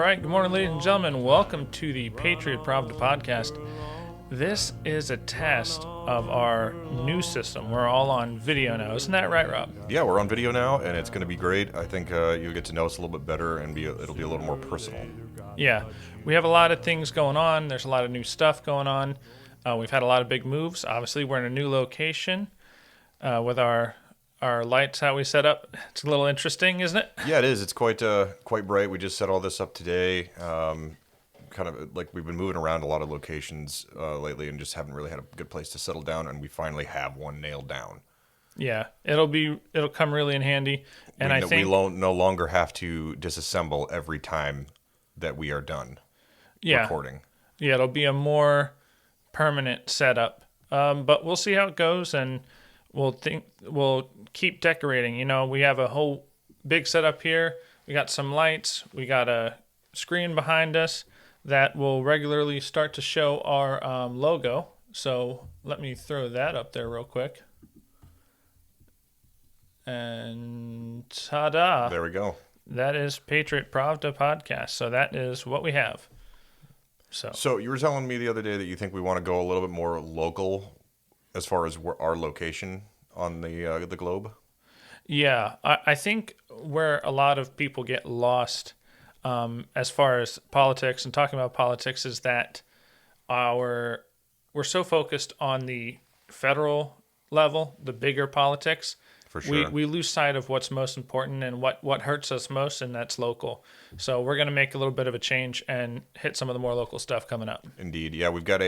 right, good morning, ladies and gentlemen. Welcome to the Patriot Pravda podcast. This is a test of our new system. We're all on video now. Isn't that right, Rob? Yeah, we're on video now, and it's going to be great. I think you'll get to know us a little bit better, and it'll be a little more personal. Yeah, we have a lot of things going on. There's a lot of new stuff going on. We've had a lot of big moves. Obviously, we're in a new location with our lights, how we set up. It's a little interesting, isn't it? Yeah, it is. It's quite bright. We just set all this up today. Kind of like we've been moving around a lot of locations lately, and just haven't really had a good place to settle down. And we finally have one nailed down. Yeah, it'll come really in handy. And I think we no longer have to disassemble every time that we are done recording. Yeah, it'll be a more permanent setup. But we'll see how it goes, and we'll keep decorating. You know, we have a whole big setup here. We got some lights. We got a screen behind us that will regularly start to show our logo. So let me throw that up there real quick. And ta-da! There we go. That is Patriot Pravda podcast. So that is what we have. So you were telling me the other day that you think we want to go a little bit more local as far as our location on the globe. Yeah, I think where a lot of people get lost as far as politics and talking about politics is that we're so focused on the federal level, the bigger politics. For sure. We lose sight of what's most important and what hurts us most, and that's local. So we're going to make a little bit of a change and hit some of the more local stuff coming up. Indeed. Yeah, we've got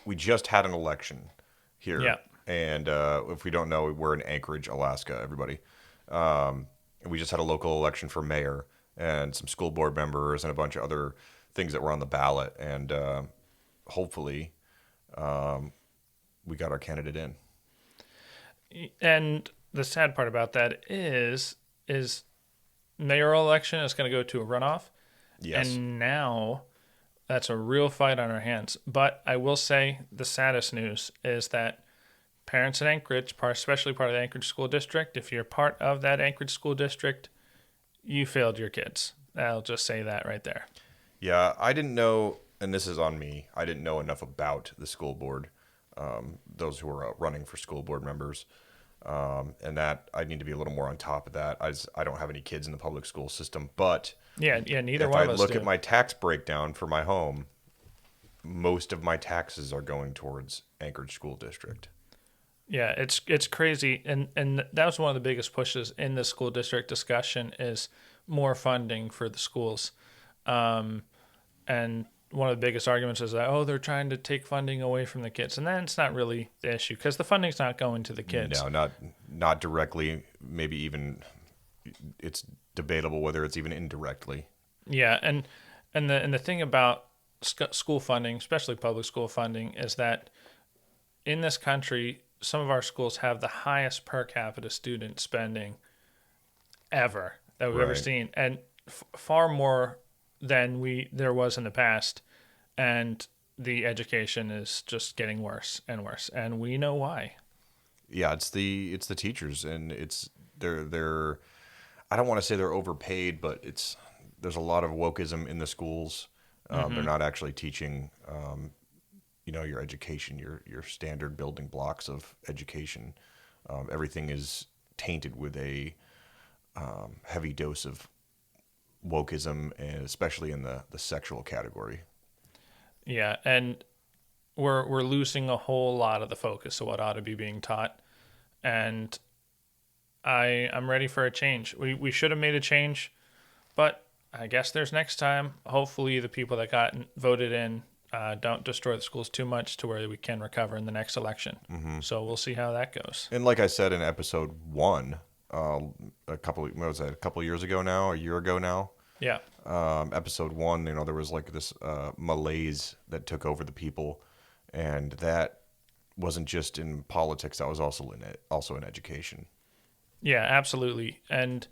we just had an election here. Yeah. And if we don't know, we're in Anchorage, Alaska, everybody. And we just had a local election for mayor and some school board members and a bunch of other things that were on the ballot. And hopefully we got our candidate in. And the sad part about that is mayoral election is going to go to a runoff. Yes. And now that's a real fight on our hands. But I will say the saddest news is that parents in Anchorage, especially part of the Anchorage School District, if you're part of that Anchorage School District, you failed your kids. I'll just say that right there. Yeah, I didn't know, and this is on me, I didn't know enough about the school board, those who are running for school board members. And that I need to be a little more on top of that. I don't have any kids in the public school system, but yeah, neither one of us if I look do. at my tax breakdown for my home, most of my taxes are going towards Anchorage School District. Yeah, it's crazy, and that was one of the biggest pushes in the school district discussion is more funding for the schools, and one of the biggest arguments is that they're trying to take funding away from the kids, and then it's not really the issue because the funding's not going to the kids. No, not directly. Maybe even it's debatable whether it's even indirectly. Yeah, and the thing about school funding, especially public school funding, is that in this country, some of our schools have the highest per capita student spending ever that we've ever seen, and far more than there was in the past, and the education is just getting worse and worse, and we know why. Yeah, it's the teachers, and they're I don't want to say they're overpaid, but there's a lot of wokeism in the schools. They're not actually teaching your education, your standard building blocks of education. Everything is tainted with a heavy dose of wokeism, and especially in the sexual category. Yeah, and we're losing a whole lot of the focus of what ought to be being taught, and I'm ready for a change. We should have made a change, but I guess there's next time. Hopefully the people that got voted in don't destroy the schools too much to where we can recover in the next election. Mm-hmm. So we'll see how that goes. And like I said in episode 1, a couple of years ago now, a year ago now. Yeah. Episode 1, there was like this malaise that took over the people, and that wasn't just in politics. That was also in education. Yeah, absolutely. And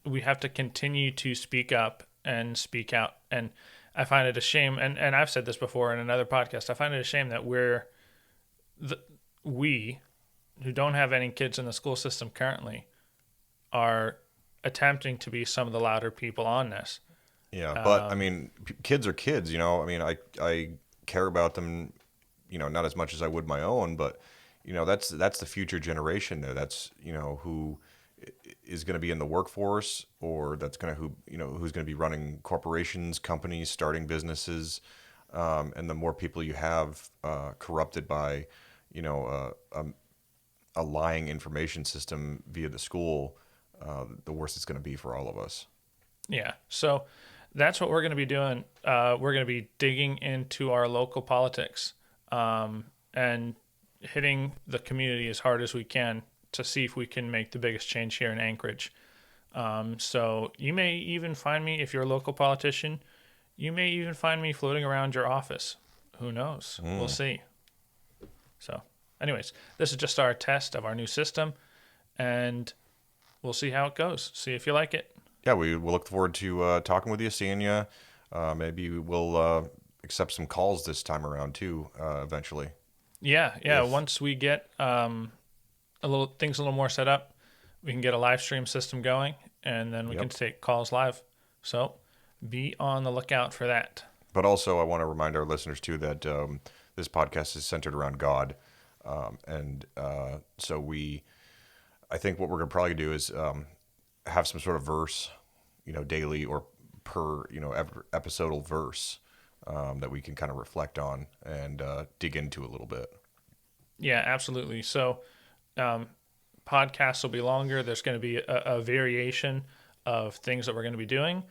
we have to continue to speak up and speak out. And I find it a shame, and I've said this before in another podcast, I find it a shame that we who don't have any kids in the school system currently are attempting to be some of the louder people on this. Yeah, but I mean, kids are kids, you know. I mean, I care about them, you know, not as much as I would my own, but you know, that's the future generation there. That's, you know, who is going to be in the workforce, or that's going to who's going to be running corporations, companies, starting businesses, and the more people you have corrupted by, you know, a lying information system via the school, the worse it's going to be for all of us. Yeah. So that's what we're going to be doing. We're going to be digging into our local politics and hitting the community as hard as we can to see if we can make the biggest change here in Anchorage. So you may even find me, if you're a local politician, you may even find me floating around your office. Who knows? We'll see. So anyways, this is just our test of our new system, and we'll see how it goes. See if you like it. Yeah, we'll look forward to talking with you, seeing you. Maybe we'll accept some calls this time around too, eventually. Yeah. Once we get a little more set up, we can get a live stream system going, and then we can take calls live. So be on the lookout for that. But also, I want to remind our listeners too that this podcast is centered around God, and so I think what we're going to probably do is have some sort of verse, you know, daily or per, you know, episodal verse that we can kind of reflect on and dig into a little bit. Yeah, absolutely. So podcasts will be longer. There's going to be a variation of things that we're going to be doing.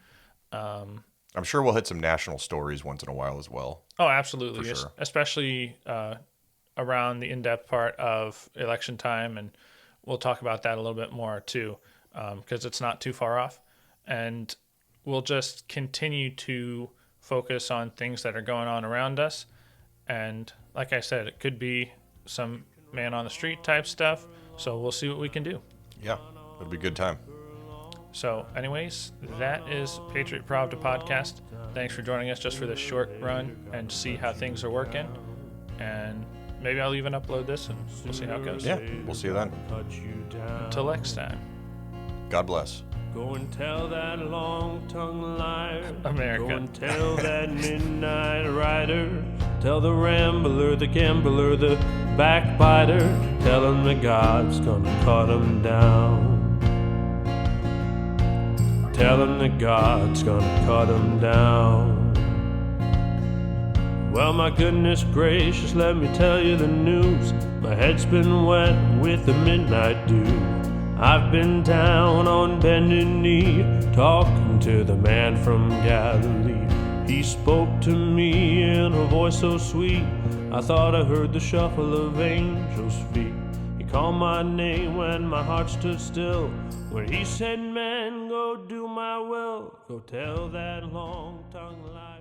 I'm sure we'll hit some national stories once in a while as well. Oh, absolutely. For sure. Especially around the in-depth part of election time, and we'll talk about that a little bit more too, because it's not too far off. And we'll just continue to focus on things that are going on around us. And like I said, it could be some man on the street type stuff. So we'll see what we can do. Yeah, it'll be a good time. So anyways, that is Patriot Pravda podcast. Thanks for joining us just for this short run and see how things are working. And maybe I'll even upload this and we'll see how it goes. Yeah, we'll see you then. Until next time. God bless. Go and tell that long-tongued liar. America. Go and tell that midnight rider. Tell the rambler, the gambler, the backbiter. Tell him that God's gonna cut him down. Tell him that God's gonna cut him down. Well, my goodness gracious, let me tell you the news. My head's been wet with the midnight dew. I've been down on bended knee, talking to the man from Galilee. He spoke to me in a voice so sweet, I thought I heard the shuffle of angels' feet. He called my name when my heart stood still, when he said, man, go do my will. Go tell that long-tongued liar.